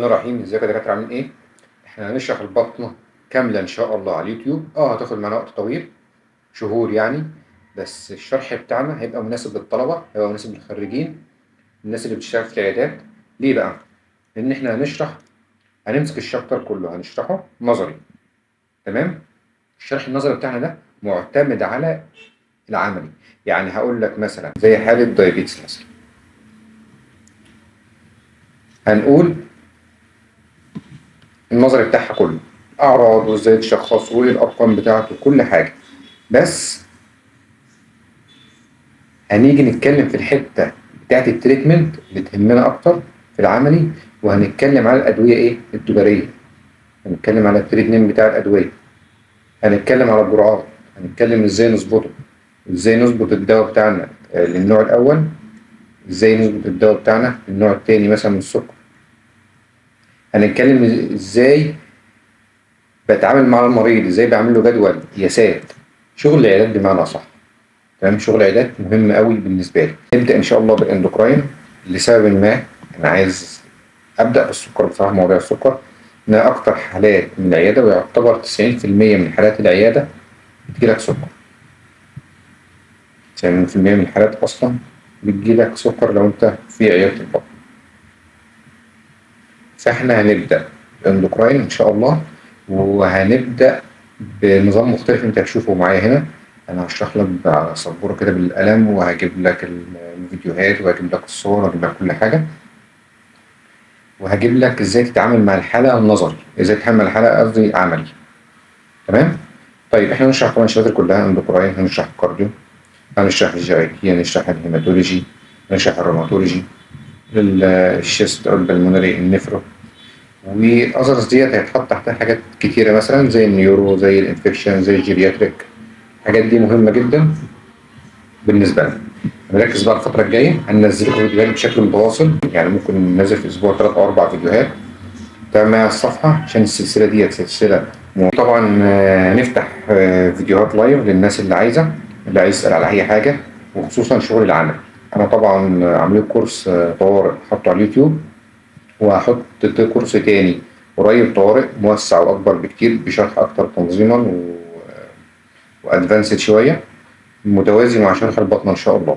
الرحمن الرحيم. ازيكم يا دكاتره، عاملين ايه؟ احنا هنشرح البطنه كامله ان شاء الله على اليوتيوب. هتاخد معانا وقت طويل، شهور يعني. بس الشرح بتاعنا هيبقى مناسب للطلبه، هيبقى مناسب للخريجين، الناس اللي بتشتغل في العيادات. ليه بقى؟ لان احنا هنمسك الشابتر كله هنشرحه نظري. تمام. الشرح النظري بتاعنا ده معتمد على العملي. يعني هقول لك مثلا زي حاله دايابيتس مثلا، هنقول النظري بتاعها كله، اعراض وازاي تشخصه وايه الارقام بتاعته كل حاجه. بس هنيجي نتكلم في الحتة بتاعت التريتمنت اللي تهمنا أكتر في العملي، وهنتكلم على الأدوية التجارية. هنتكلم على التريتمنت بتاع الأدوية، هنتكلم على الجرعات، هنتكلم إزاي نظبطه، إزاي نظبط الدواء بتاعنا للنوع الأول، إزاي نظبط الدواء بتاعنا للنوع التاني مثلا من السكر. هنتكلم إزاي بتعامل مع المريض، إزاي بعمل له جدول قياسات. شغل العيادات بمعنى أصح. تمام. شغل عيادات مهم قوي بالنسبة لي. نبدأ إن شاء الله بالإندوكراين. لسبب ما أنا عايز أبدأ بالسكر. بصراحة مواضيع السكر إن أكتر حالات من العيادة، ويعتبر 90% من حالات العيادة بتجيلك سكر. 90% من الحالات أصلا بتجيلك سكر لو أنت في عيادة البطن. فإحنا هنبدأ بالإندوكراين إن شاء الله، وهنبدأ بنظام مختلف أنت هتشوفه معايا هنا. أنا هشرح لك على سبورة كده بالقلم، وهجيب لك الفيديوهات، وهجيب لك الصور، وهجيب لك كل حاجة، وهجيب لك ازاي تتعامل مع الحالة النظري، ازاي تتعامل مع الحالة قصدي عملي. تمام. طيب احنا هنشرح طبعا الشباتر كلها. اندوكراين هنشرح الكارديو، هنشرح الجي، هنشرح الهيماتولوجي، هنشرح الروماتولوجي، الشيست او البلمونري، النفرو، واذرز ديت هيتحط تحتها حاجات كتيرة مثلا زي النيورو، زي الانفكشن، زي الجيرياتريك. الحاجات دي مهمة جدا بالنسبة لنا. هنركز بقى الفترة الجاية، هننزل لكم فيديوهات بشكل متواصل، يعني ممكن ننزل في اسبوع 3 او 4 فيديوهات. تابع الصفحة عشان السلسلة دي سلسلة. طبعا نفتح فيديوهات لايف للناس اللي عايزة، اللي عايز يسأل على أي حاجة، وخصوصا شغل العمل. أنا طبعا عامل كورس طوارئ حطه على اليوتيوب، وهحط كورس تاني قريب طوارئ موسع وأكبر بكتير بشرح أكتر تنظيما وأدفانسد شوية، متوازي مع شرح البطنة إن شاء الله.